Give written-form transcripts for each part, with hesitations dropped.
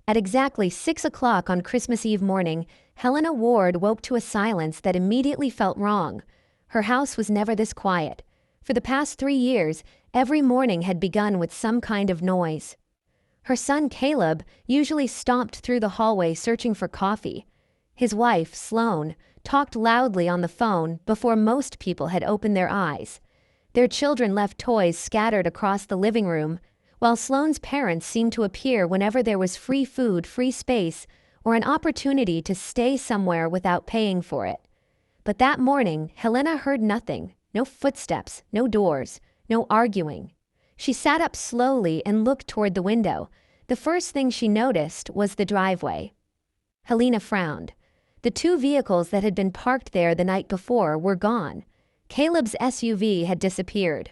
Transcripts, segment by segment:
At exactly 6 o'clock on Christmas Eve morning, Helena Ward woke to a silence that immediately felt wrong. Her house was never this quiet. For the past 3 years, every morning had begun with some kind of noise. Her son Caleb usually stomped through the hallway searching for coffee. His wife, Sloane, talked loudly on the phone before most people had opened their eyes. Their children left toys scattered across the living room, while Sloane's parents seemed to appear whenever there was free food, free space, or an opportunity to stay somewhere without paying for it. But that morning, Helena heard nothing. No footsteps, no doors, no arguing. She sat up slowly and looked toward the window. The first thing she noticed was the driveway. Helena frowned. The two vehicles that had been parked there the night before were gone. Caleb's SUV had disappeared.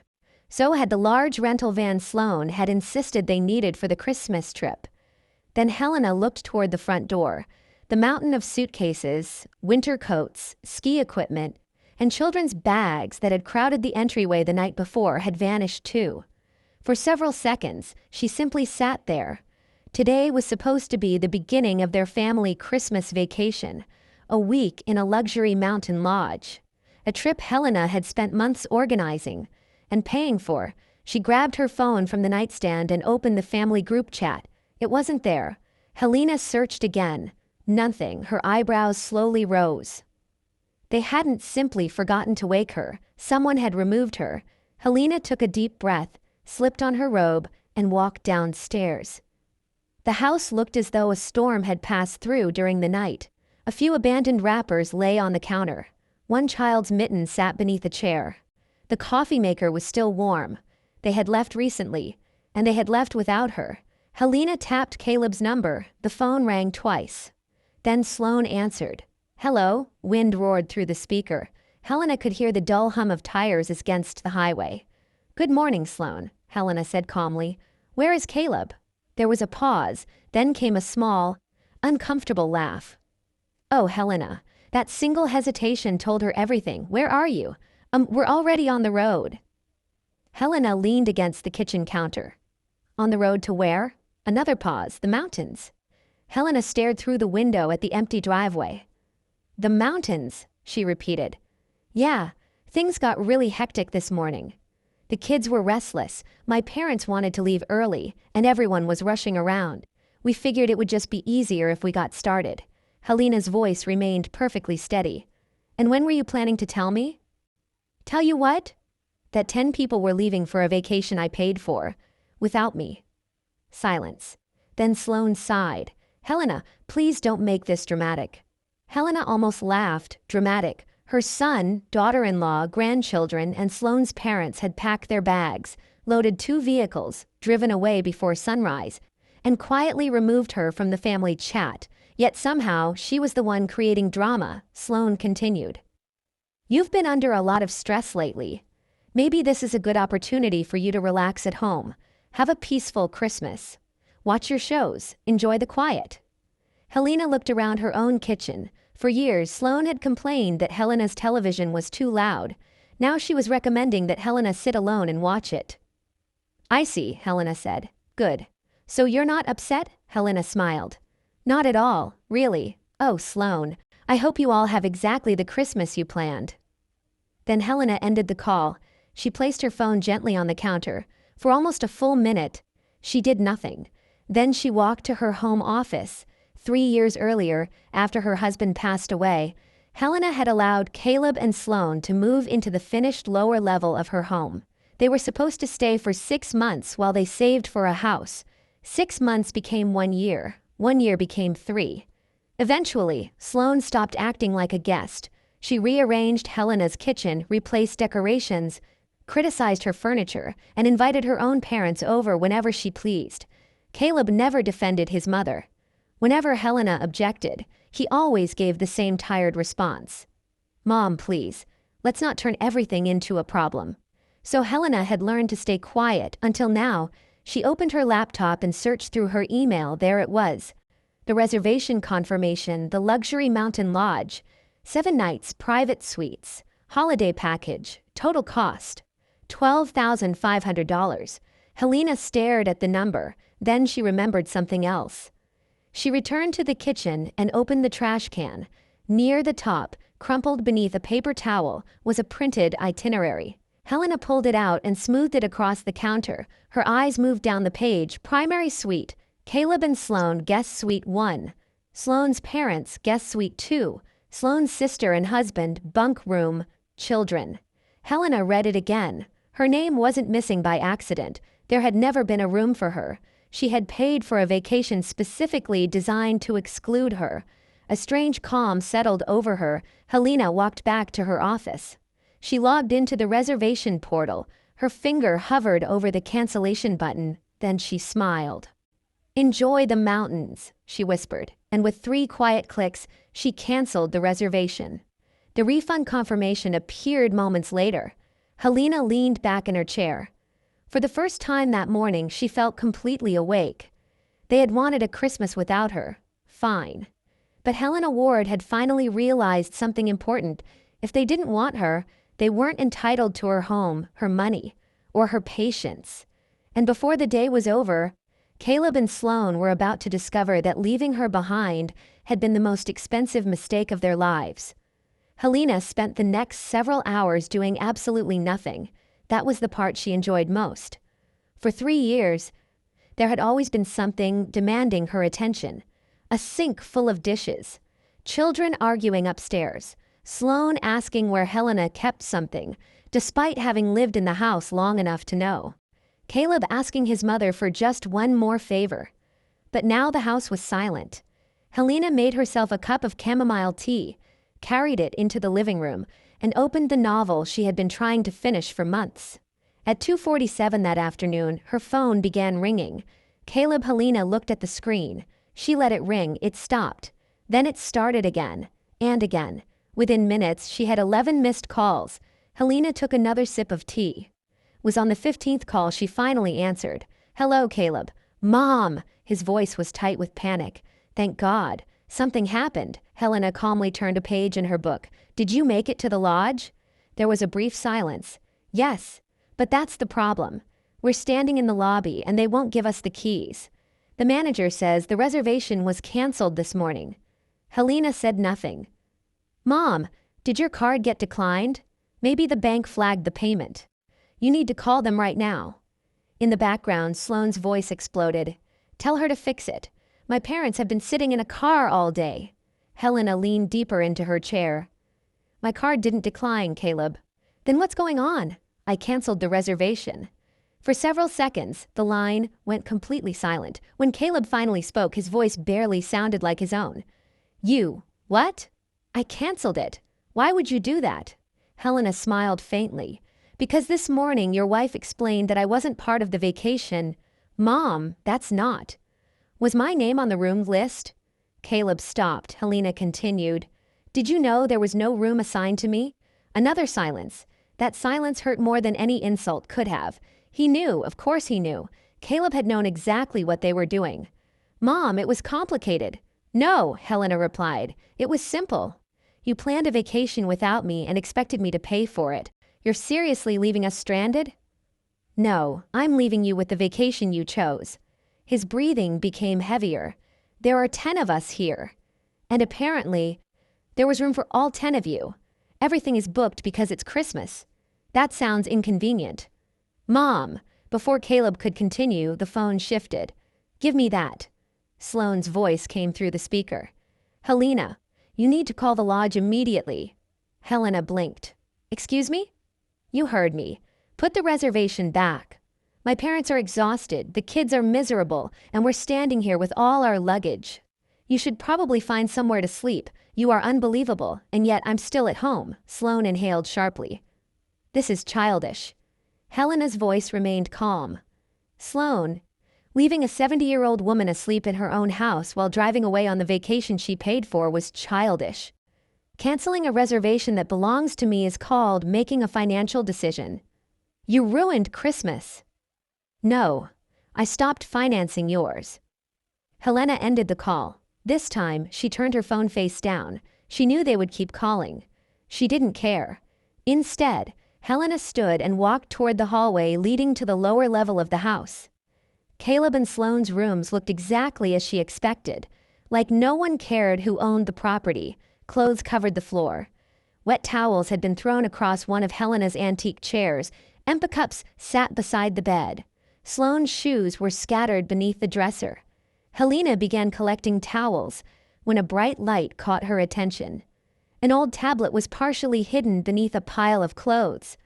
So had the large rental van Sloane had insisted they needed for the Christmas trip. Then Helena looked toward the front door. The mountain of suitcases, winter coats, ski equipment, and children's bags that had crowded the entryway the night before had vanished too. For several seconds, she simply sat there. Today was supposed to be the beginning of their family Christmas vacation, a week in a luxury mountain lodge. A trip Helena had spent months organizing and paying for. She grabbed her phone from the nightstand and opened the family group chat. It wasn't there. Helena searched again. Nothing. Her eyebrows slowly rose. They hadn't simply forgotten to wake her. Someone had removed her. Helena took a deep breath, slipped on her robe, and walked downstairs. The house looked as though a storm had passed through during the night. A few abandoned wrappers lay on the counter. One child's mitten sat beneath a chair. The coffee maker was still warm. They had left recently, and they had left without her. Helena tapped Caleb's number. The phone rang twice. Then Sloane answered. "Hello," wind roared through the speaker. Helena could hear the dull hum of tires against the highway. "Good morning, Sloane," Helena said calmly. "Where is Caleb?" There was a pause, then came a small, uncomfortable laugh. "Oh, Helena." That single hesitation told her everything. "Where are you?" We're already on the road." Helena leaned against the kitchen counter. "On the road to where?" Another pause. "The mountains." Helena stared through the window at the empty driveway. "The mountains," she repeated. "Yeah, things got really hectic this morning. The kids were restless. My parents wanted to leave early, and everyone was rushing around. We figured it would just be easier if we got started." Helena's voice remained perfectly steady. "And when were you planning to tell me?" "Tell you what?" "That 10 people were leaving for a vacation I paid for. Without me." Silence. Then Sloane sighed. "Helena, please don't make this dramatic." Helena almost laughed. Dramatic. Her son, daughter-in-law, grandchildren, and Sloane's parents had packed their bags, loaded 2 vehicles, driven away before sunrise, and quietly removed her from the family chat. Yet somehow, she was the one creating drama. Sloane continued. "You've been under a lot of stress lately. Maybe this is a good opportunity for you to relax at home. Have a peaceful Christmas. Watch your shows. Enjoy the quiet." Helena looked around her own kitchen. For years, Sloane had complained that Helena's television was too loud. Now she was recommending that Helena sit alone and watch it. "I see," Helena said. "Good. So you're not upset?" Helena smiled. "Not at all, really. Oh, Sloane, I hope you all have exactly the Christmas you planned." Then Helena ended the call. She placed her phone gently on the counter. For almost a full minute, she did nothing. Then she walked to her home office. 3 years earlier, after her husband passed away, Helena had allowed Caleb and Sloane to move into the finished lower level of her home. They were supposed to stay for 6 months while they saved for a house. 6 months became 1 year. 1 year became 3. Eventually, Sloane stopped acting like a guest. She rearranged Helena's kitchen, replaced decorations, criticized her furniture, and invited her own parents over whenever she pleased. Caleb never defended his mother. Whenever Helena objected, he always gave the same tired response. "Mom, please, let's not turn everything into a problem." So Helena had learned to stay quiet until now. She opened her laptop and searched through her email. There it was. The reservation confirmation, the luxury mountain lodge, 7 nights, private suites, holiday package, total cost, $12,500. Helena stared at the number, then she remembered something else. She returned to the kitchen and opened the trash can. Near the top, crumpled beneath a paper towel, was a printed itinerary. Helena pulled it out and smoothed it across the counter. Her eyes moved down the page. Primary suite, Caleb and Sloane, guest suite 1. Sloane's parents, guest suite 2. Sloane's sister and husband, bunk room, children. Helena read it again. Her name wasn't missing by accident. There had never been a room for her. She had paid for a vacation specifically designed to exclude her. A strange calm settled over her. Helena walked back to her office. She logged into the reservation portal. Her finger hovered over the cancellation button. Then she smiled. "Enjoy the mountains," she whispered, and with 3 quiet clicks, she canceled the reservation. The refund confirmation appeared moments later. Helena leaned back in her chair. For the first time that morning, she felt completely awake. They had wanted a Christmas without her. Fine. But Helena Ward had finally realized something important. If they didn't want her, they weren't entitled to her home, her money, or her patience. And before the day was over, Caleb and Sloane were about to discover that leaving her behind had been the most expensive mistake of their lives. Helena spent the next several hours doing absolutely nothing. That was the part she enjoyed most. For 3 years, there had always been something demanding her attention. A sink full of dishes. Children arguing upstairs. Sloane asking where Helena kept something, despite having lived in the house long enough to know. Caleb asking his mother for just one more favor. But now the house was silent. Helena made herself a cup of chamomile tea, carried it into the living room, and opened the novel she had been trying to finish for months. At 2:47 that afternoon, her phone began ringing. Helena looked at the screen. She let it ring. It stopped. Then it started again, and again. Within minutes, she had 11 missed calls. Helena took another sip of tea. Was on the 15th call she finally answered. "Hello, Caleb." "Mom!" His voice was tight with panic. "Thank God. Something happened." Helena calmly turned a page in her book. "Did you make it to the lodge?" There was a brief silence. "Yes, but that's the problem. We're standing in the lobby and they won't give us the keys. The manager says the reservation was canceled this morning." Helena said nothing. "Mom, did your card get declined? Maybe the bank flagged the payment. You need to call them right now." In the background, Sloane's voice exploded. "Tell her to fix it. My parents have been sitting in a car all day." Helena leaned deeper into her chair. "My card didn't decline, Caleb." "Then what's going on?" "I canceled the reservation." For several seconds, the line went completely silent. When Caleb finally spoke, his voice barely sounded like his own. "You, what?" "I canceled it. Why would you do that?" Helena smiled faintly. "Because this morning your wife explained that I wasn't part of the vacation." "Mom, that's not." "Was my name on the room list?" Caleb stopped. Helena continued. "Did you know there was no room assigned to me?" Another silence. That silence hurt more than any insult could have. He knew, of course he knew. Caleb had known exactly what they were doing. "Mom, it was complicated." "No," Helena replied. "It was simple. You planned a vacation without me and expected me to pay for it. You're seriously leaving us stranded?" "No, I'm leaving you with the vacation you chose." His breathing became heavier. "There are 10 of us here. And apparently, there was room for all 10 of you. Everything is booked because it's Christmas. That sounds inconvenient." "Mom!" Before Caleb could continue, the phone shifted. "Give me that." Sloane's voice came through the speaker. "Helena, you need to call the lodge immediately." Helena blinked. "Excuse me?" "You heard me. Put the reservation back. My parents are exhausted, the kids are miserable, and we're standing here with all our luggage. You should probably find somewhere to sleep. You are unbelievable, and yet I'm still at home." Sloane inhaled sharply. "This is childish." Helena's voice remained calm. "Sloane, leaving a 70-year-old woman asleep in her own house while driving away on the vacation she paid for was childish. Canceling a reservation that belongs to me is called making a financial decision. You ruined Christmas." "No, I stopped financing yours." Helena ended the call. This time, she turned her phone face down. She knew they would keep calling. She didn't care. Instead, Helena stood and walked toward the hallway leading to the lower level of the house. Caleb and Sloane's rooms looked exactly as she expected. Like no one cared who owned the property. Clothes covered the floor. Wet towels had been thrown across one of Helena's antique chairs. Empty cups sat beside the bed. Sloane's shoes were scattered beneath the dresser. Helena began collecting towels when a bright light caught her attention. An old tablet was partially hidden beneath a pile of clothes.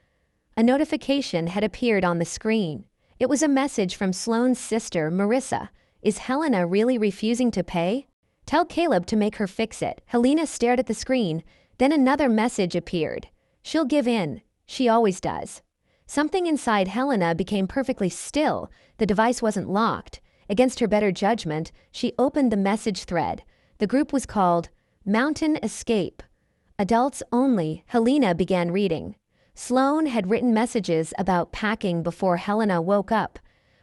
A notification had appeared on the screen. It was a message from Sloane's sister, Marissa. Is Helena really refusing to pay? Tell Caleb to make her fix it. Helena stared at the screen. Then another message appeared. She'll give in. She always does. Something inside Helena became perfectly still. The device wasn't locked. Against her better judgment, she opened the message thread. The group was called Mountain Escape. Adults only. Helena began reading. Sloane had written messages about packing before Helena woke up.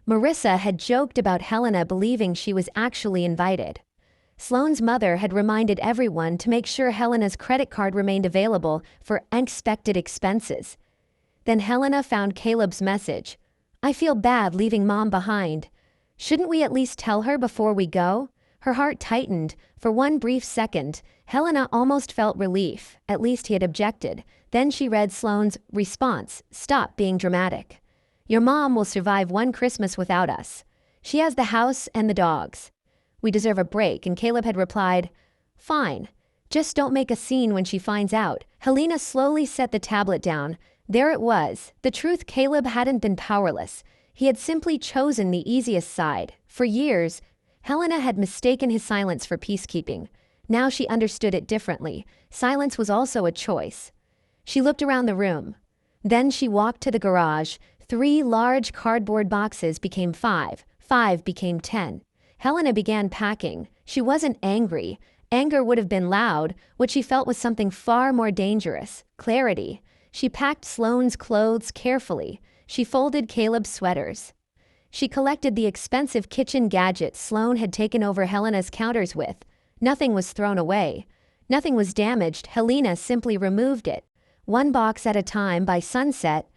Marissa had joked about Helena believing she was actually invited. Sloane's mother had reminded everyone to make sure Helena's credit card remained available for unexpected expenses. Then Helena found Caleb's message. I feel bad leaving Mom behind. Shouldn't we at least tell her before we go? Her heart tightened. For one brief second, Helena almost felt relief. At least he had objected. Then she read Sloane's response. Stop being dramatic. Your mom will survive one Christmas without us. She has the house and the dogs. We deserve a break, and Caleb had replied, Fine. Just don't make a scene when she finds out. Helena slowly set the tablet down. There it was. The truth. Caleb hadn't been powerless. He had simply chosen the easiest side. For years, Helena had mistaken his silence for peacekeeping. Now she understood it differently. Silence was also a choice. She looked around the room. Then she walked to the garage. 3 large cardboard boxes became 5. 5 became 10. Helena began packing. She wasn't angry. Anger would have been loud. What she felt was something far more dangerous. Clarity. She packed Sloane's clothes carefully. She folded Caleb's sweaters. She collected the expensive kitchen gadgets Sloane had taken over Helena's counters with. Nothing was thrown away. Nothing was damaged. Helena simply removed it. One box at a time. By sunset,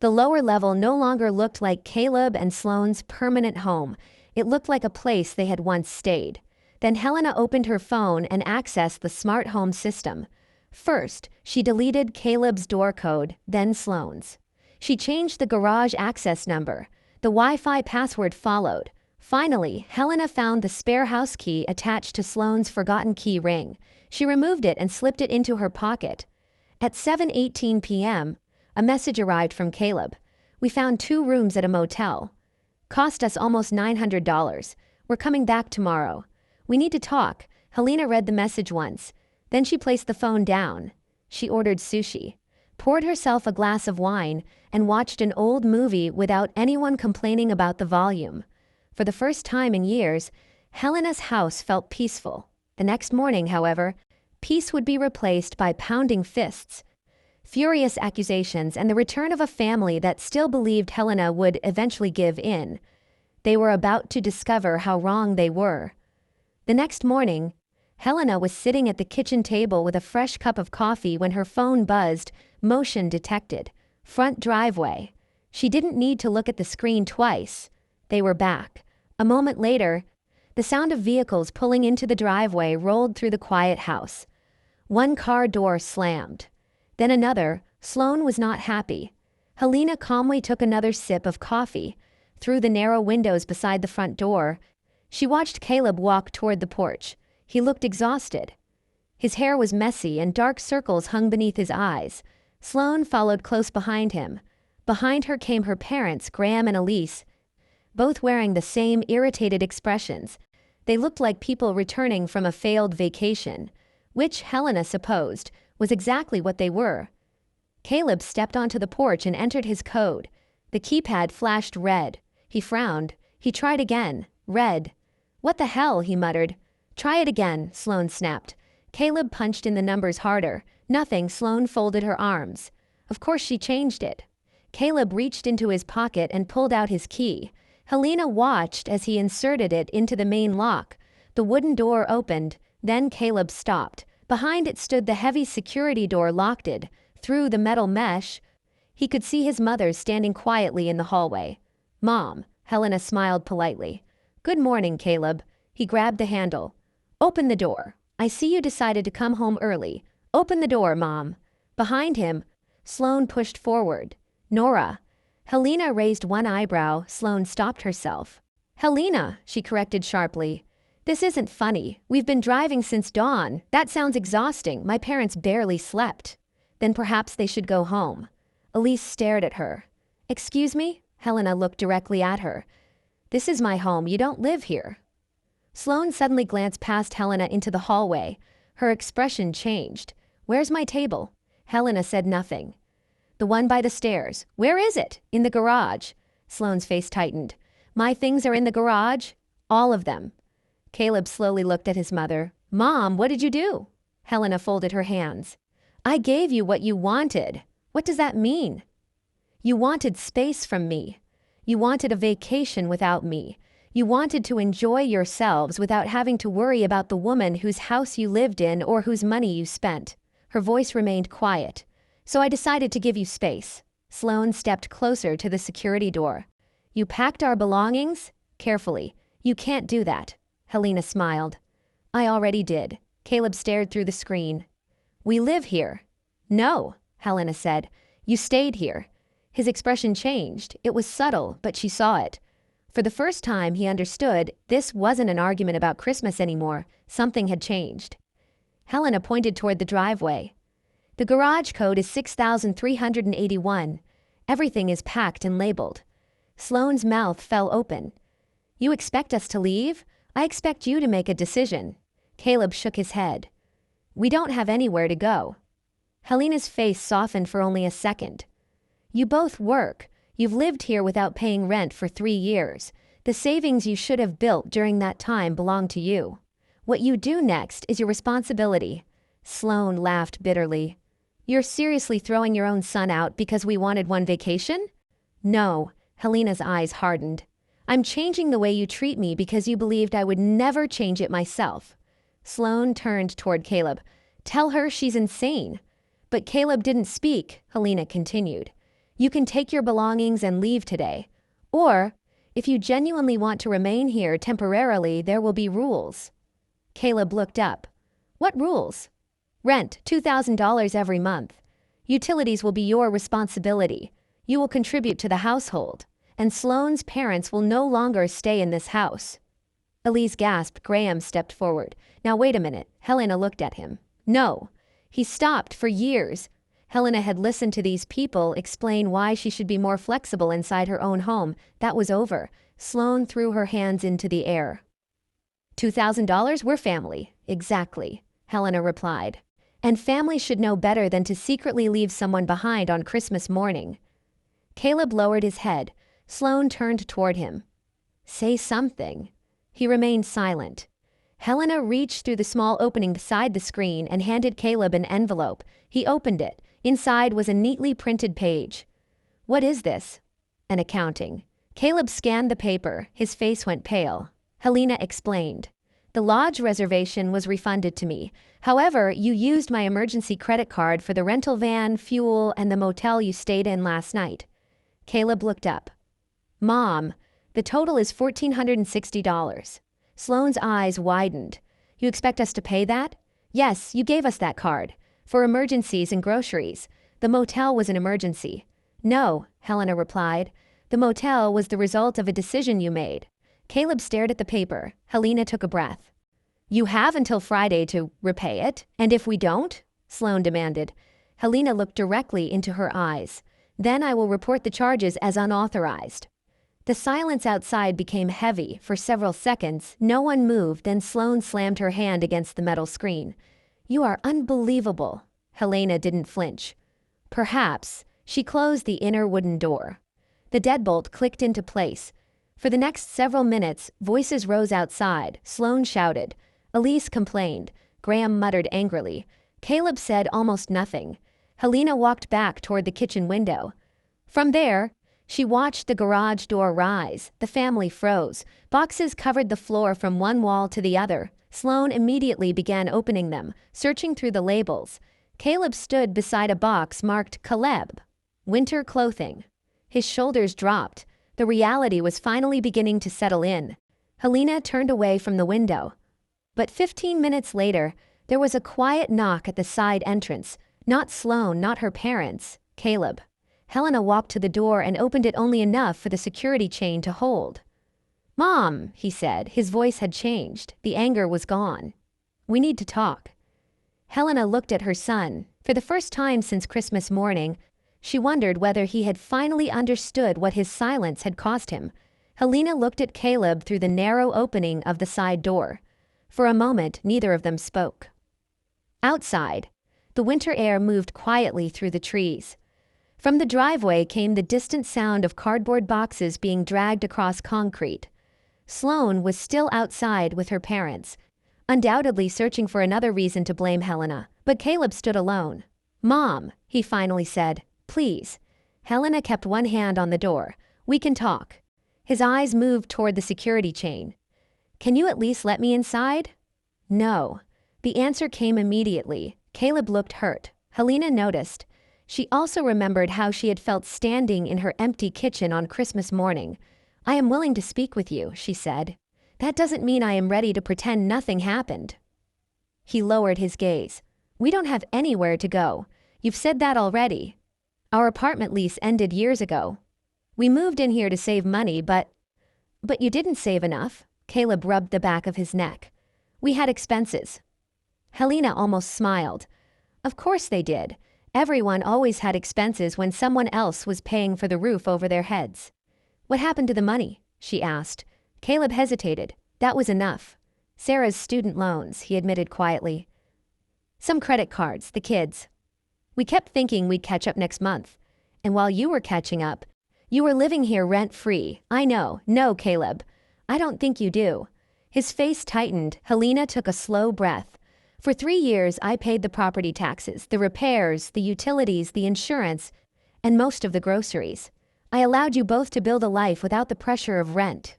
the lower level no longer looked like Caleb and Sloane's permanent home. It looked like a place they had once stayed. Then Helena opened her phone and accessed the smart home system. First, she deleted Caleb's door code, then Sloane's. She changed the garage access number. The Wi-Fi password followed. Finally, Helena found the spare house key attached to Sloane's forgotten key ring. She removed it and slipped it into her pocket. At 7:18 p.m., a message arrived from Caleb. We found 2 rooms at a motel. Cost us almost $900. We're coming back tomorrow. We need to talk. Helena read the message once. Then she placed the phone down. She ordered sushi, poured herself a glass of wine, and watched an old movie without anyone complaining about the volume. For the first time in years, Helena's house felt peaceful. The next morning, however, peace would be replaced by pounding fists, furious accusations, and the return of a family that still believed Helena would eventually give in. They were about to discover how wrong they were. The next morning, Helena was sitting at the kitchen table with a fresh cup of coffee when her phone buzzed. Motion detected. Front driveway. She didn't need to look at the screen twice. They were back. A moment later, the sound of vehicles pulling into the driveway rolled through the quiet house. One car door slammed. Then another. Sloane was not happy. Helena calmly took another sip of coffee. Through the narrow windows beside the front door, she watched Caleb walk toward the porch. He looked exhausted. His hair was messy and dark circles hung beneath his eyes. Sloane followed close behind him. Behind her came her parents, Graham and Elise, both wearing the same irritated expressions. They looked like people returning from a failed vacation, which Helena supposed was exactly what they were. Caleb stepped onto the porch and entered his code. The keypad flashed red. He frowned. He tried again. Red. What the hell, he muttered. Try it again, Sloane snapped. Caleb punched in the numbers harder. Nothing. Sloane folded her arms. Of course she changed it. Caleb reached into his pocket and pulled out his key. Helena watched as he inserted it into the main lock. The wooden door opened. Then Caleb stopped. Behind it stood the heavy security door locked. Through the metal mesh, he could see his mother standing quietly in the hallway. Mom, Helena smiled politely. Good morning, Caleb. He grabbed the handle. Open the door. I see you decided to come home early. Open the door, Mom. Behind him, Sloane pushed forward. Nora. Helena raised one eyebrow. Sloane stopped herself. Helena, she corrected sharply. This isn't funny. We've been driving since dawn. That sounds exhausting. My parents barely slept. Then perhaps they should go home. Elise stared at her. Excuse me? Helena looked directly at her. This is my home. You don't live here. Sloane suddenly glanced past Helena into the hallway. Her expression changed. Where's my table? Helena said nothing. The one by the stairs. Where is it? In the garage. Sloane's face tightened. My things are in the garage? All of them. Caleb slowly looked at his mother. Mom, what did you do? Helena folded her hands. I gave you what you wanted. What does that mean? You wanted space from me. You wanted a vacation without me. You wanted to enjoy yourselves without having to worry about the woman whose house you lived in or whose money you spent. Her voice remained quiet. So I decided to give you space. Sloane stepped closer to the security door. You packed our belongings? Carefully. You can't do that. Helena smiled. I already did. Caleb stared through the screen. We live here. No, Helena said. You stayed here. His expression changed. It was subtle, but she saw it. For the first time, he understood this wasn't an argument about Christmas anymore. Something had changed. Helena pointed toward the driveway. The garage code is 6381. Everything is packed and labeled. Sloane's mouth fell open. You expect us to leave? I expect you to make a decision. Caleb shook his head. We don't have anywhere to go. Helena's face softened for only a second. You both work. You've lived here without paying rent for 3 years. The savings you should have built during that time belong to you. What you do next is your responsibility. Sloane laughed bitterly. You're seriously throwing your own son out because we wanted one vacation? No. Helena's eyes hardened. I'm changing the way you treat me because you believed I would never change it myself. Sloane turned toward Caleb. Tell her she's insane. But Caleb didn't speak, Helena continued. You can take your belongings and leave today. Or, if you genuinely want to remain here temporarily, there will be rules. Caleb looked up. What rules? Rent, $2,000 every month. Utilities will be your responsibility. You will contribute to the household. And Sloane's parents will no longer stay in this house. Elise gasped. Graham stepped forward. Now wait a minute. Helena looked at him. No. He stopped for years. Helena had listened to these people explain why she should be more flexible inside her own home. That was over. Sloane threw her hands into the air. $2,000? We're family. Exactly, Helena replied. And family should know better than to secretly leave someone behind on Christmas morning. Caleb lowered his head. Sloane turned toward him. Say something. He remained silent. Helena reached through the small opening beside the screen and handed Caleb an envelope. He opened it. Inside was a neatly printed page. What is this? An accounting. Caleb scanned the paper. His face went pale. Helena explained. The lodge reservation was refunded to me. However, you used my emergency credit card for the rental van, fuel, and the motel you stayed in last night. Caleb looked up. Mom, the total is $1,460. Sloane's eyes widened. You expect us to pay that? Yes, you gave us that card. For emergencies and groceries. The motel was an emergency. No, Helena replied. The motel was the result of a decision you made. Caleb stared at the paper. Helena took a breath. You have until Friday to repay it, and if we don't? Sloane demanded. Helena looked directly into her eyes. Then I will report the charges as unauthorized. The silence outside became heavy. For several seconds, no one moved, then Sloane slammed her hand against the metal screen. You are unbelievable. Helena didn't flinch. Perhaps. She closed the inner wooden door. The deadbolt clicked into place. For the next several minutes, voices rose outside. Sloane shouted. Elise complained. Graham muttered angrily. Caleb said almost nothing. Helena walked back toward the kitchen window. From there, she watched the garage door rise. The family froze. Boxes covered the floor from one wall to the other. Sloane immediately began opening them, searching through the labels. Caleb stood beside a box marked Caleb. Winter clothing. His shoulders dropped. The reality was finally beginning to settle in. Helena turned away from the window. But 15 minutes later, there was a quiet knock at the side entrance. Not Sloane, not her parents, Caleb. Helena walked to the door and opened it only enough for the security chain to hold. "Mom," he said. His voice had changed. The anger was gone. "We need to talk." Helena looked at her son. For the first time since Christmas morning, she wondered whether he had finally understood what his silence had cost him. Helena looked at Caleb through the narrow opening of the side door. For a moment, neither of them spoke. Outside, the winter air moved quietly through the trees. From the driveway came the distant sound of cardboard boxes being dragged across concrete. Sloane was still outside with her parents, undoubtedly searching for another reason to blame Helena. But Caleb stood alone. "Mom," he finally said, "please." Helena kept one hand on the door. "We can talk." His eyes moved toward the security chain. "Can you at least let me inside?" "No." The answer came immediately. Caleb looked hurt. Helena noticed. She also remembered how she had felt standing in her empty kitchen on Christmas morning. "I am willing to speak with you," she said. "That doesn't mean I am ready to pretend nothing happened." He lowered his gaze. "We don't have anywhere to go. You've said that already. Our apartment lease ended years ago. We moved in here to save money, but you didn't save enough." Caleb rubbed the back of his neck. "We had expenses." Helena almost smiled. Of course they did. Everyone always had expenses when someone else was paying for the roof over their heads. "What happened to the money?" she asked. Caleb hesitated. "That was enough." "Sarah's student loans," he admitted quietly. "Some credit cards, the kids. We kept thinking we'd catch up next month. And while you were catching up, you were living here rent-free. I know. No, Caleb. I don't think you do." His face tightened. Helena took a slow breath. "For 3 years, I paid the property taxes, the repairs, the utilities, the insurance, and most of the groceries. I allowed you both to build a life without the pressure of rent.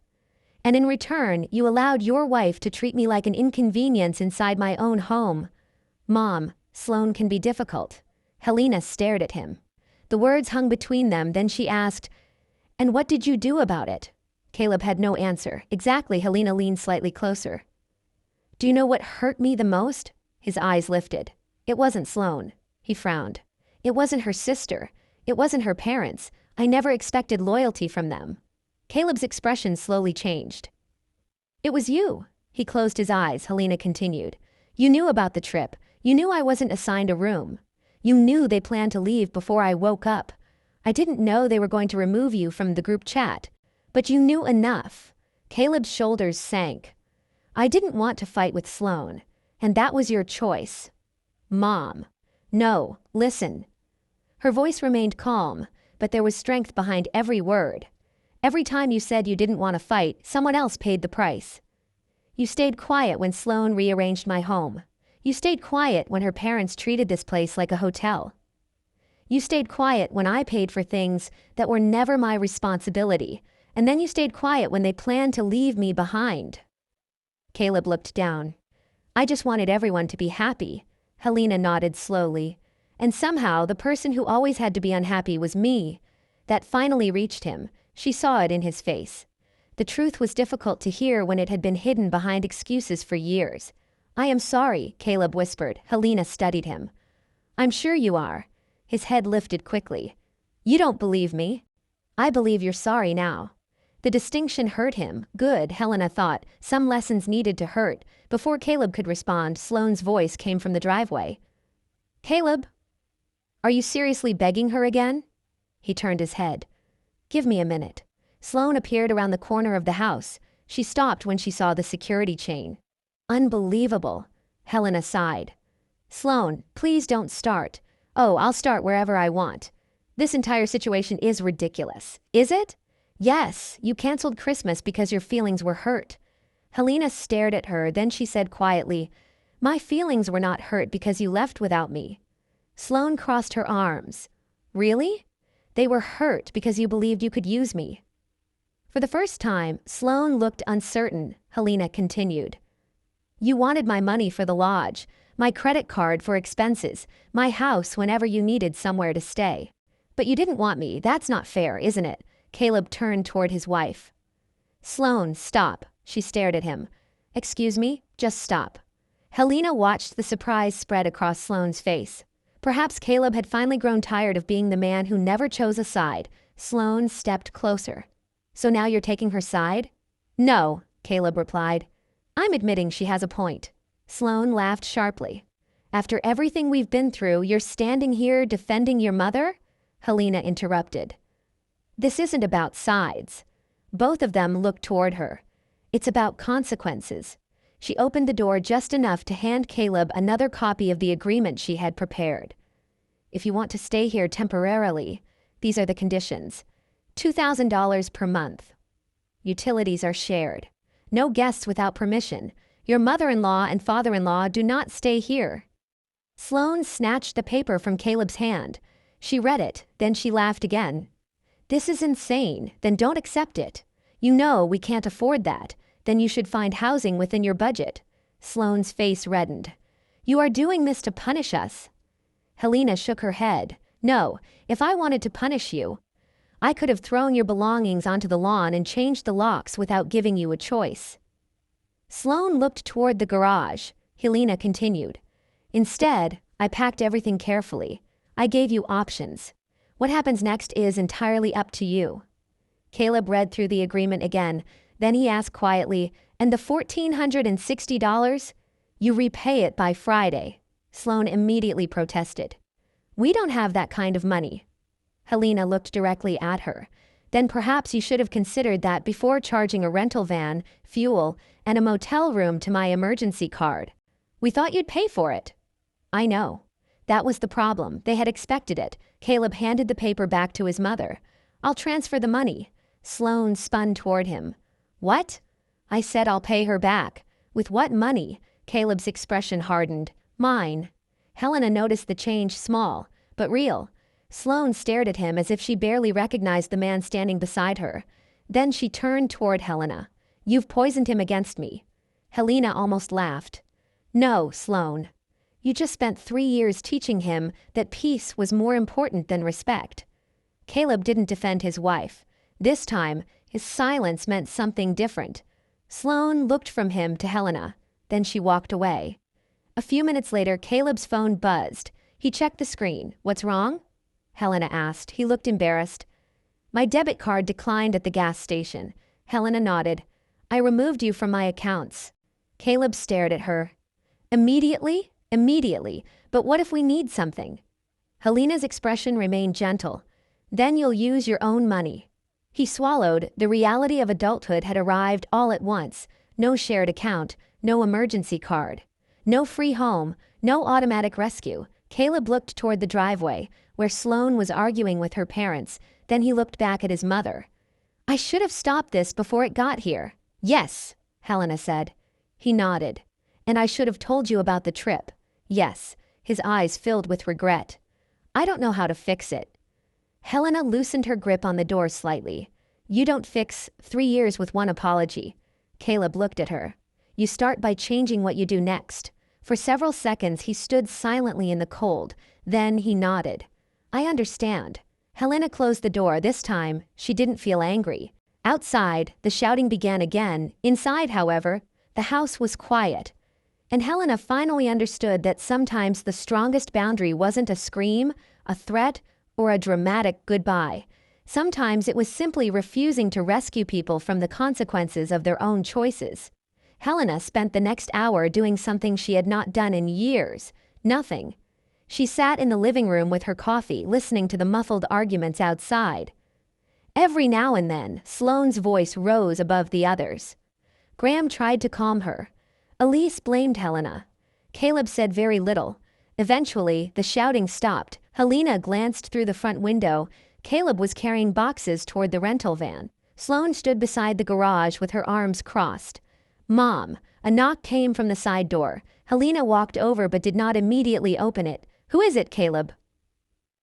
And in return, you allowed your wife to treat me like an inconvenience inside my own home. Mom, Sloane can be difficult." Helena stared at him. The words hung between them, then she asked, "And what did you do about it?" Caleb had no answer. "Exactly." Helena leaned slightly closer. "Do you know what hurt me the most?" His eyes lifted. "It wasn't Sloane." He frowned. "It wasn't her sister. It wasn't her parents. I never expected loyalty from them." Caleb's expression slowly changed. "It was you." He closed his eyes. Helena continued. "You knew about the trip. You knew I wasn't assigned a room. You knew they planned to leave before I woke up. I didn't know they were going to remove you from the group chat. But you knew enough." Caleb's shoulders sank. "I didn't want to fight with Sloane. And that was your choice." "Mom." "No, listen." Her voice remained calm, but there was strength behind every word. "Every time you said you didn't want to fight, someone else paid the price. You stayed quiet when Sloane rearranged my home. You stayed quiet when her parents treated this place like a hotel. You stayed quiet when I paid for things that were never my responsibility, and then you stayed quiet when they planned to leave me behind." Caleb looked down. "I just wanted everyone to be happy." Helena nodded slowly. "And somehow the person who always had to be unhappy was me." That finally reached him. She saw it in his face. The truth was difficult to hear when it had been hidden behind excuses for years. "I am sorry," Caleb whispered. Helena studied him. "I'm sure you are." His head lifted quickly. "You don't believe me." "I believe you're sorry now." The distinction hurt him. Good, Helena thought. Some lessons needed to hurt. Before Caleb could respond, Sloane's voice came from the driveway. "Caleb? Are you seriously begging her again?" He turned his head. "Give me a minute." Sloane appeared around the corner of the house. She stopped when she saw the security chain. "Unbelievable." Helena sighed. "Sloane, please don't start." "Oh, I'll start wherever I want. This entire situation is ridiculous." "Is it?" "Yes, you canceled Christmas because your feelings were hurt." Helena stared at her, then she said quietly, "My feelings were not hurt because you left without me." Sloane crossed her arms. "Really?" "They were hurt because you believed you could use me." For the first time, Sloane looked uncertain. Helena continued. "You wanted my money for the lodge, my credit card for expenses, my house whenever you needed somewhere to stay. But you didn't want me. That's not fair, isn't it?" Caleb turned toward his wife. "Sloane, stop." She stared at him. Excuse me, just stop. Helena watched the surprise spread across Sloane's face. Perhaps Caleb had finally grown tired of being the man who never chose a side. Sloane stepped closer. So now you're taking her side? No, Caleb replied. I'm admitting she has a point. Sloane laughed sharply. After everything we've been through, you're standing here defending your mother? Helena interrupted. This isn't about sides. Both of them looked toward her. It's about consequences. She opened the door just enough to hand Caleb another copy of the agreement she had prepared. If you want to stay here temporarily, these are the conditions. $2,000 per month. Utilities are shared. No guests without permission. Your mother-in-law and father-in-law do not stay here. Sloane snatched the paper from Caleb's hand. She read it, then she laughed again. This is insane, then don't accept it. You know we can't afford that. Then you should find housing within your budget. Sloane's face reddened. You are doing this to punish us. Helena shook her head. No, if I wanted to punish you, I could have thrown your belongings onto the lawn and changed the locks without giving you a choice. Sloane looked toward the garage. Helena continued. Instead, I packed everything carefully. I gave you options. What happens next is entirely up to you. Caleb read through the agreement again. Then he asked quietly, and the $1,460? You repay it by Friday. Sloane immediately protested. We don't have that kind of money. Helena looked directly at her. Then perhaps you should have considered that before charging a rental van, fuel, and a motel room to my emergency card. We thought you'd pay for it. I know. That was the problem. They had expected it. Caleb handed the paper back to his mother. I'll transfer the money. Sloane spun toward him. What? I said I'll pay her back. With what money? Caleb's expression hardened. Mine. Helena noticed the change small, but real. Sloane stared at him as if she barely recognized the man standing beside her. Then she turned toward Helena. You've poisoned him against me. Helena almost laughed. No, Sloane. You just spent 3 years teaching him that peace was more important than respect. Caleb didn't defend his wife. This time, his silence meant something different. Sloane looked from him to Helena. Then she walked away. A few minutes later, Caleb's phone buzzed. He checked the screen. What's wrong? Helena asked. He looked embarrassed. My debit card declined at the gas station. Helena nodded. I removed you from my accounts. Caleb stared at her. Immediately? Immediately. But what if we need something? Helena's expression remained gentle. Then you'll use your own money. He swallowed. The reality of adulthood had arrived all at once. No shared account, no emergency card, no free home, no automatic rescue. Caleb looked toward the driveway, where Sloane was arguing with her parents. Then he looked back at his mother. I should have stopped this before it got here. Yes, Helena said. He nodded. And I should have told you about the trip. Yes, his eyes filled with regret. I don't know how to fix it. Helena loosened her grip on the door slightly. You don't fix 3 years with one apology. Caleb looked at her. You start by changing what you do next. For several seconds he stood silently in the cold. Then he nodded. I understand. Helena closed the door. This time, she didn't feel angry. Outside, the shouting began again. Inside, however, the house was quiet. And Helena finally understood that sometimes the strongest boundary wasn't a scream, a threat, or a dramatic goodbye. Sometimes it was simply refusing to rescue people from the consequences of their own choices. Helena spent the next hour doing something she had not done in years. Nothing. She sat in the living room with her coffee, listening to the muffled arguments outside. Every now and then, Sloane's voice rose above the others. Graham tried to calm her. Elise blamed Helena. Caleb said very little. Eventually, the shouting stopped. Helena glanced through the front window. Caleb was carrying boxes toward the rental van. Sloane stood beside the garage with her arms crossed. Mom. A knock came from the side door. Helena walked over but did not immediately open it. Who is it, Caleb?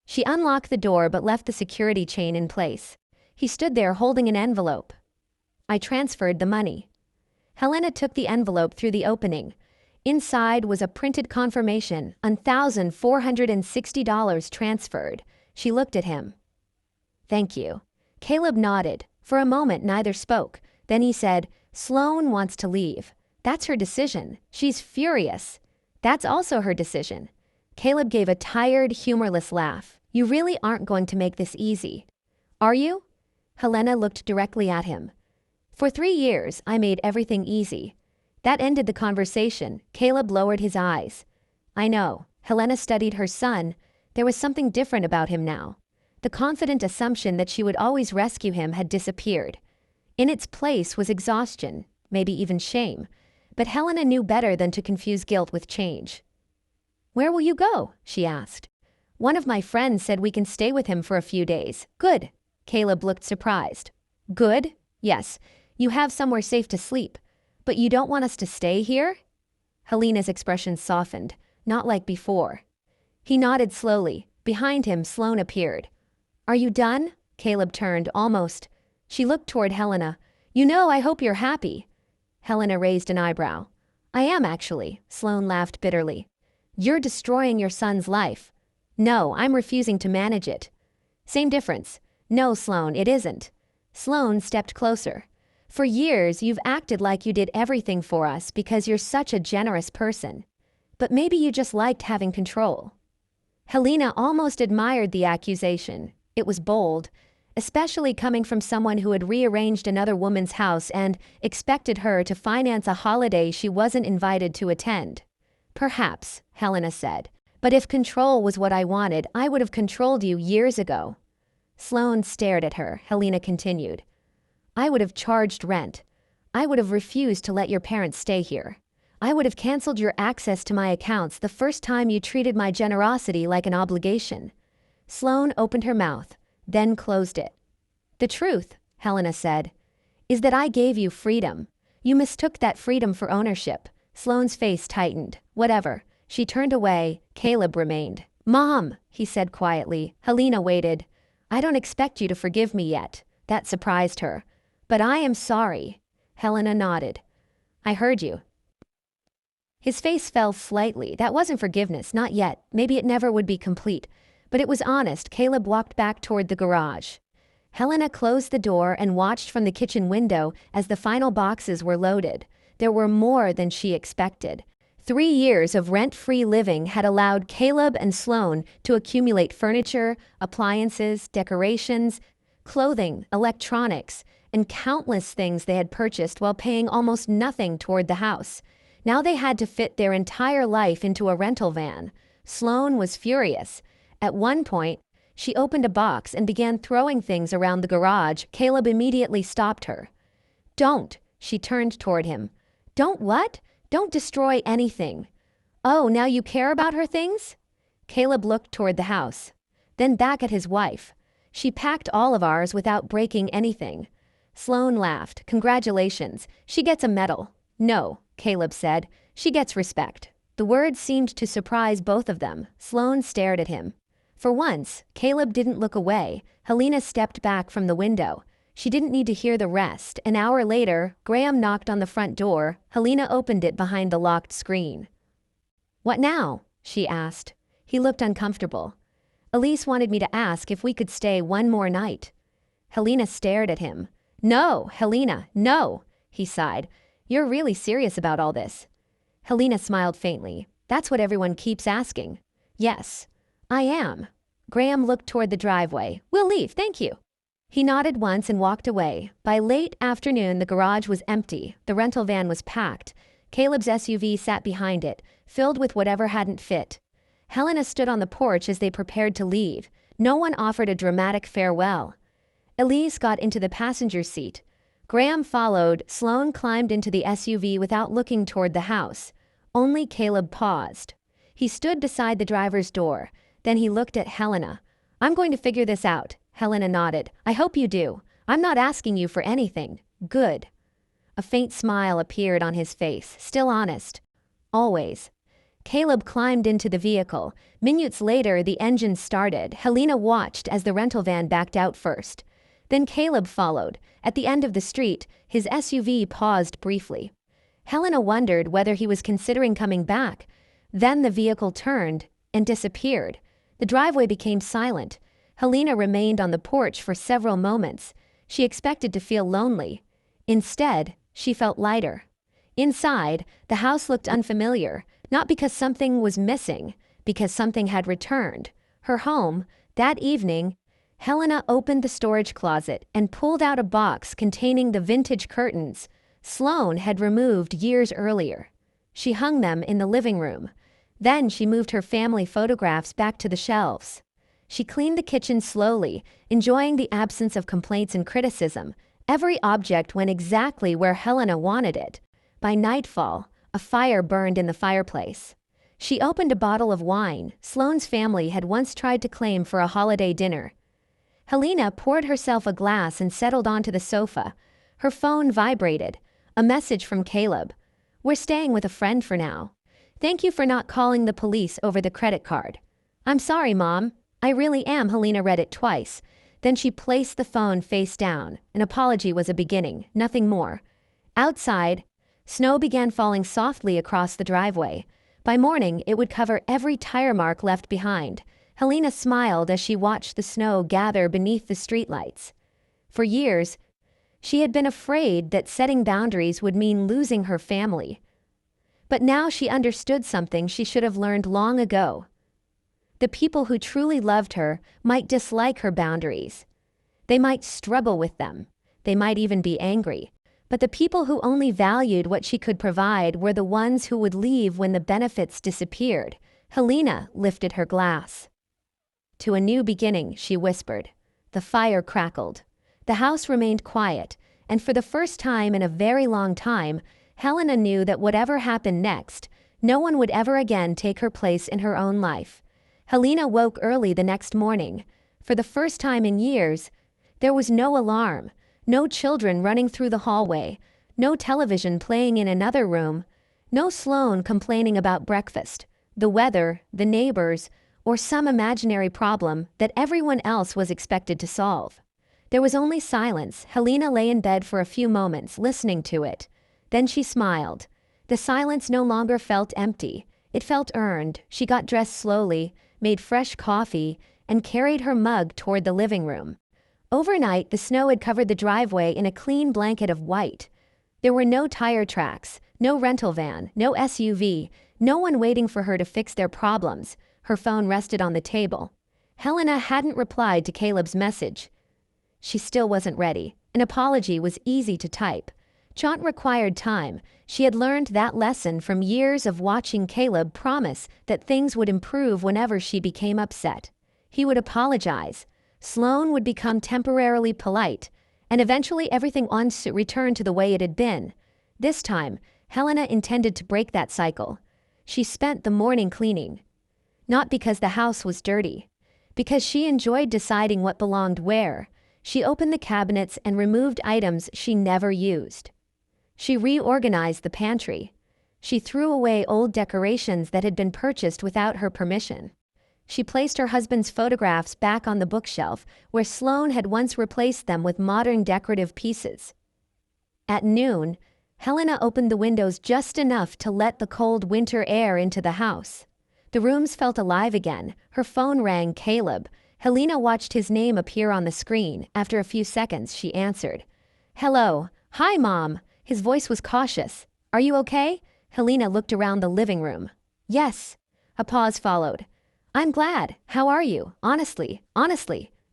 She unlocked the door but left the security chain in place. He stood there holding an envelope. I transferred the money. Helena took the envelope through the opening. Inside was a printed confirmation, $1,460 transferred. She looked at him. Thank you. Caleb nodded. For a moment neither spoke. Then he said, Sloane wants to leave. That's her decision. She's furious. That's also her decision. Caleb gave a tired, humorless laugh. You really aren't going to make this easy. Are you? Helena looked directly at him. For 3 years, I made everything easy. That ended the conversation. Caleb lowered his eyes. I know. Helena studied her son. There was something different about him now. The confident assumption that she would always rescue him had disappeared. In its place was exhaustion, maybe even shame. But Helena knew better than to confuse guilt with change. Where will you go? She asked. One of my friends said we can stay with him for a few days. Good. Caleb looked surprised. Good? Yes. You have somewhere safe to sleep. But you don't want us to stay here? Helena's expression softened, not like before. He nodded slowly. Behind him, Sloane appeared. Are you done? Caleb turned, almost. She looked toward Helena. You know, I hope you're happy. Helena raised an eyebrow. I am, actually. Sloane laughed bitterly. You're destroying your son's life. No, I'm refusing to manage it. Same difference. No, Sloane, it isn't. Sloane stepped closer. For years, you've acted like you did everything for us because you're such a generous person. But maybe you just liked having control. Helena almost admired the accusation. It was bold, especially coming from someone who had rearranged another woman's house and expected her to finance a holiday she wasn't invited to attend. Perhaps, Helena said, but if control was what I wanted, I would have controlled you years ago. Sloane stared at her. Helena continued. I would have charged rent. I would have refused to let your parents stay here. I would have canceled your access to my accounts the first time you treated my generosity like an obligation. Sloane opened her mouth, then closed it. The truth, Helena said, is that I gave you freedom. You mistook that freedom for ownership. Sloane's face tightened. Whatever. She turned away. Caleb remained. Mom, he said quietly. Helena waited. I don't expect you to forgive me yet. That surprised her. But I am sorry. Helena nodded. I heard you. His face fell slightly. That wasn't forgiveness, not yet. Maybe it never would be complete. But it was honest. Caleb walked back toward the garage. Helena closed the door and watched from the kitchen window as the final boxes were loaded. There were more than she expected. 3 years of rent-free living had allowed Caleb and Sloane to accumulate furniture, appliances, decorations, clothing, electronics, and countless things they had purchased while paying almost nothing toward the house. Now they had to fit their entire life into a rental van. Sloane was furious. At one point, she opened a box and began throwing things around the garage. Caleb immediately stopped her. Don't. She turned toward him. Don't what? Don't destroy anything. Oh, now you care about her things? Caleb looked toward the house, then back at his wife. She packed all of ours without breaking anything. Sloane laughed. Congratulations. She gets a medal. No, Caleb said. She gets respect. The words seemed to surprise both of them. Sloane stared at him. For once, Caleb didn't look away. Helena stepped back from the window. She didn't need to hear the rest. An hour later, Graham knocked on the front door. Helena opened it behind the locked screen. What now? She asked. He looked uncomfortable. Elise wanted me to ask if we could stay one more night. Helena stared at him. No, Helena, no, he sighed. You're really serious about all this. Helena smiled faintly. That's what everyone keeps asking. Yes, I am. Graham looked toward the driveway. We'll leave, thank you. He nodded once and walked away. By late afternoon, the garage was empty. The rental van was packed. Caleb's SUV sat behind it, filled with whatever hadn't fit. Helena stood on the porch as they prepared to leave. No one offered a dramatic farewell. Elise got into the passenger seat. Graham followed. Sloane climbed into the SUV without looking toward the house. Only Caleb paused. He stood beside the driver's door. Then he looked at Helena. I'm going to figure this out. Helena nodded. I hope you do. I'm not asking you for anything. Good. A faint smile appeared on his face, still honest. Always. Caleb climbed into the vehicle. Minutes later, the engine started. Helena watched as the rental van backed out first. Then Caleb followed. At the end of the street, his SUV paused briefly. Helena wondered whether he was considering coming back. Then the vehicle turned and disappeared. The driveway became silent. Helena remained on the porch for several moments. She expected to feel lonely. Instead, she felt lighter. Inside, the house looked unfamiliar, not because something was missing, because something had returned. Her home, that evening, Helena opened the storage closet and pulled out a box containing the vintage curtains Sloane had removed years earlier. She hung them in the living room. Then she moved her family photographs back to the shelves. She cleaned the kitchen slowly, enjoying the absence of complaints and criticism. Every object went exactly where Helena wanted it. By nightfall, a fire burned in the fireplace. She opened a bottle of wine Sloane's family had once tried to claim for a holiday dinner. Helena poured herself a glass and settled onto the sofa. Her phone vibrated. A message from Caleb. "We're staying with a friend for now. Thank you for not calling the police over the credit card." "I'm sorry, Mom. I really am." Helena read it twice. Then she placed the phone face down. An apology was a beginning, nothing more. Outside, snow began falling softly across the driveway. By morning, it would cover every tire mark left behind. Helena smiled as she watched the snow gather beneath the streetlights. For years, she had been afraid that setting boundaries would mean losing her family. But now she understood something she should have learned long ago. The people who truly loved her might dislike her boundaries. They might struggle with them. They might even be angry. But the people who only valued what she could provide were the ones who would leave when the benefits disappeared. Helena lifted her glass. "To a new beginning," she whispered. The fire crackled. The house remained quiet, and for the first time in a very long time, Helena knew that whatever happened next, no one would ever again take her place in her own life. Helena woke early the next morning. For the first time in years, there was no alarm, no children running through the hallway, no television playing in another room, no Sloane complaining about breakfast, the weather, the neighbors, or some imaginary problem that everyone else was expected to solve. There was only silence. Helena lay in bed for a few moments, listening to it. Then she smiled. The silence no longer felt empty. It felt earned. She got dressed slowly, made fresh coffee, and carried her mug toward the living room. Overnight, the snow had covered the driveway in a clean blanket of white. There were no tire tracks, no rental van, no SUV, no one waiting for her to fix their problems. Her phone rested on the table. Helena hadn't replied to Caleb's message. She still wasn't ready. An apology was easy to type. Chant required time. She had learned that lesson from years of watching Caleb promise that things would improve whenever she became upset. He would apologize. Sloane would become temporarily polite, and eventually everything would return to the way it had been. This time, Helena intended to break that cycle. She spent the morning cleaning. Not because the house was dirty. Because she enjoyed deciding what belonged where. She opened the cabinets and removed items she never used. She reorganized the pantry. She threw away old decorations that had been purchased without her permission. She placed her husband's photographs back on the bookshelf where Sloane had once replaced them with modern decorative pieces. At noon, Helena opened the windows just enough to let the cold winter air into the house. The rooms felt alive again. Her phone rang. Caleb. Helena watched his name appear on the screen. After a few seconds, she answered. "Hello. Hi, Mom." His voice was cautious. "Are you okay?" Helena looked around the living room. "Yes." A pause followed. "I'm glad. How are you? Honestly,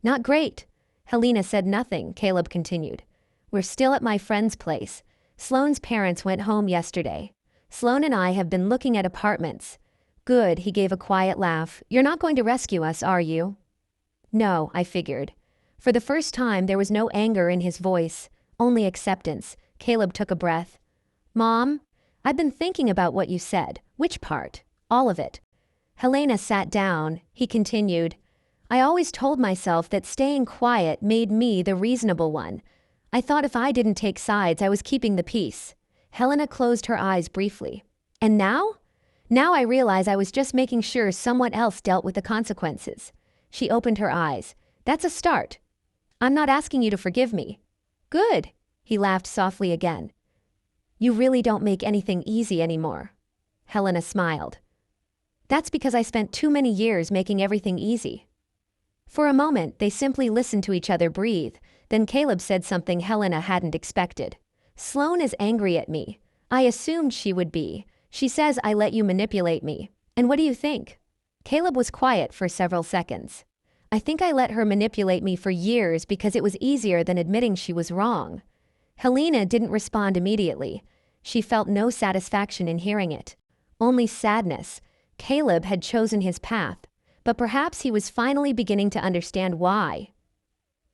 not great." Helena said nothing. Caleb continued. "We're still at my friend's place. Sloane's parents went home yesterday. Sloane and I have been looking at apartments." "Good," he gave a quiet laugh. "You're not going to rescue us, are you?" "No," I figured. For the first time, there was no anger in his voice, only acceptance. Caleb took a breath. "Mom, I've been thinking about what you said." "Which part?" "All of it." Helena sat down. He continued. "I always told myself that staying quiet made me the reasonable one. I thought if I didn't take sides, I was keeping the peace." Helena closed her eyes briefly. "And now?" "Now I realize I was just making sure someone else dealt with the consequences." She opened her eyes. "That's a start. I'm not asking you to forgive me." "Good." He laughed softly again. "You really don't make anything easy anymore." Helena smiled. "That's because I spent too many years making everything easy." For a moment, they simply listened to each other breathe. Then Caleb said something Helena hadn't expected. "Sloane is angry at me. I assumed she would be. She says I let you manipulate me. And what do you think? Caleb was quiet for several seconds. I think I let her manipulate me for years because it was easier than admitting she was wrong. Helena didn't respond immediately. She felt no satisfaction in hearing it. Only sadness. Caleb had chosen his path, but perhaps he was finally beginning to understand why.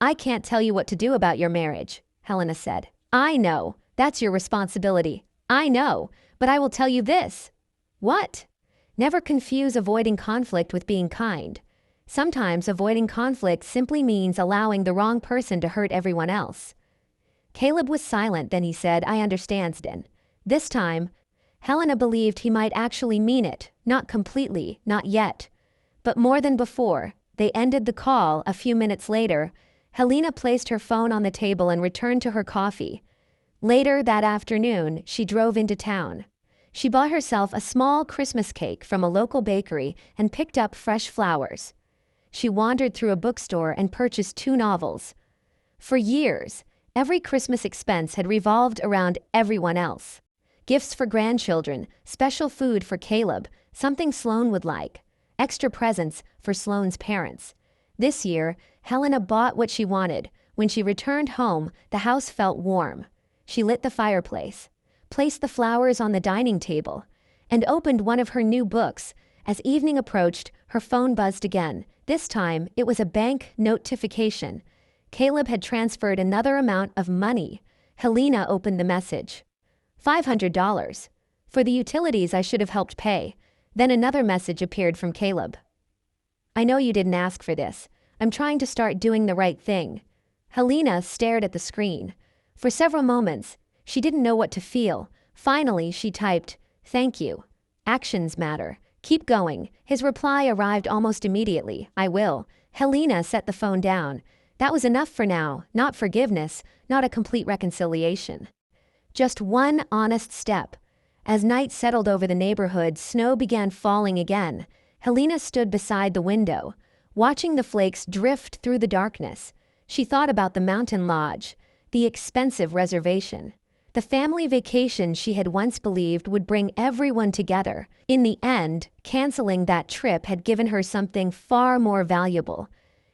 I can't tell you what to do about your marriage, Helena said. I know. That's your responsibility. I know. But I will tell you this. What? Never confuse avoiding conflict with being kind. Sometimes avoiding conflict simply means allowing the wrong person to hurt everyone else. Caleb was silent, then he said, I understand, Sden. This time, Helena believed he might actually mean it, not completely, not yet. But more than before, they ended the call. A few minutes later, Helena placed her phone on the table and returned to her coffee. Later that afternoon, she drove into town. She bought herself a small Christmas cake from a local bakery and picked up fresh flowers. She wandered through a bookstore and purchased 2 novels. For years, every Christmas expense had revolved around everyone else. Gifts for grandchildren, special food for Caleb, something Sloane would like, extra presents for Sloane's parents. This year, Helena bought what she wanted. When she returned home, the house felt warm. She lit the fireplace, placed the flowers on the dining table, and opened one of her new books. As evening approached, her phone buzzed again. This time, it was a bank notification. Caleb had transferred another amount of money. Helena opened the message. $500. For the utilities I should have helped pay. Then another message appeared from Caleb. I know you didn't ask for this. I'm trying to start doing the right thing. Helena stared at the screen. For several moments, she didn't know what to feel. Finally, she typed, Thank you. Actions matter. Keep going. His reply arrived almost immediately. I will. Helena set the phone down. That was enough for now. Not forgiveness, not a complete reconciliation. Just one honest step. As night settled over the neighborhood, snow began falling again. Helena stood beside the window, watching the flakes drift through the darkness. She thought about the mountain lodge, the expensive reservation, the family vacation she had once believed would bring everyone together. In the end, canceling that trip had given her something far more valuable.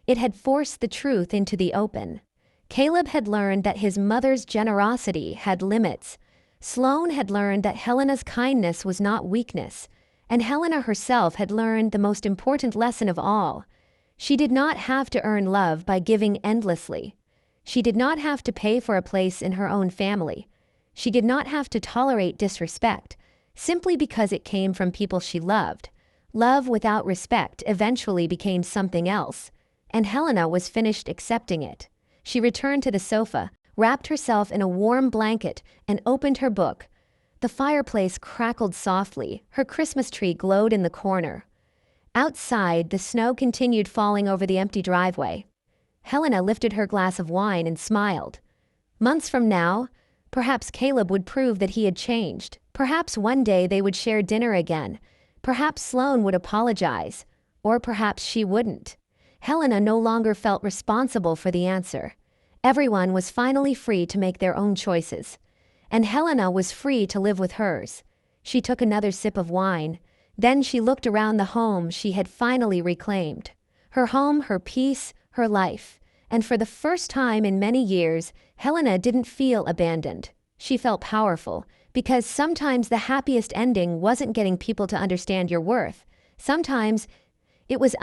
It had forced the truth into the open. Caleb had learned that his mother's generosity had limits. Sloane had learned that Helena's kindness was not weakness. And Helena herself had learned the most important lesson of all. She did not have to earn love by giving endlessly. She did not have to pay for a place in her own family. She did not have to tolerate disrespect, simply because it came from people she loved. Love without respect eventually became something else, and Helena was finished accepting it. She returned to the sofa, wrapped herself in a warm blanket, and opened her book. The fireplace crackled softly. Her Christmas tree glowed in the corner. Outside, the snow continued falling over the empty driveway. Helena lifted her glass of wine and smiled. Months from now, perhaps Caleb would prove that he had changed. Perhaps one day they would share dinner again. Perhaps Sloane would apologize. Or perhaps she wouldn't. Helena no longer felt responsible for the answer. Everyone was finally free to make their own choices. And Helena was free to live with hers. She took another sip of wine. Then she looked around the home she had finally reclaimed. Her home, her peace, her life. And for the first time in many years, Helena didn't feel abandoned. She felt powerful, because sometimes the happiest ending wasn't getting people to understand your worth. Sometimes it was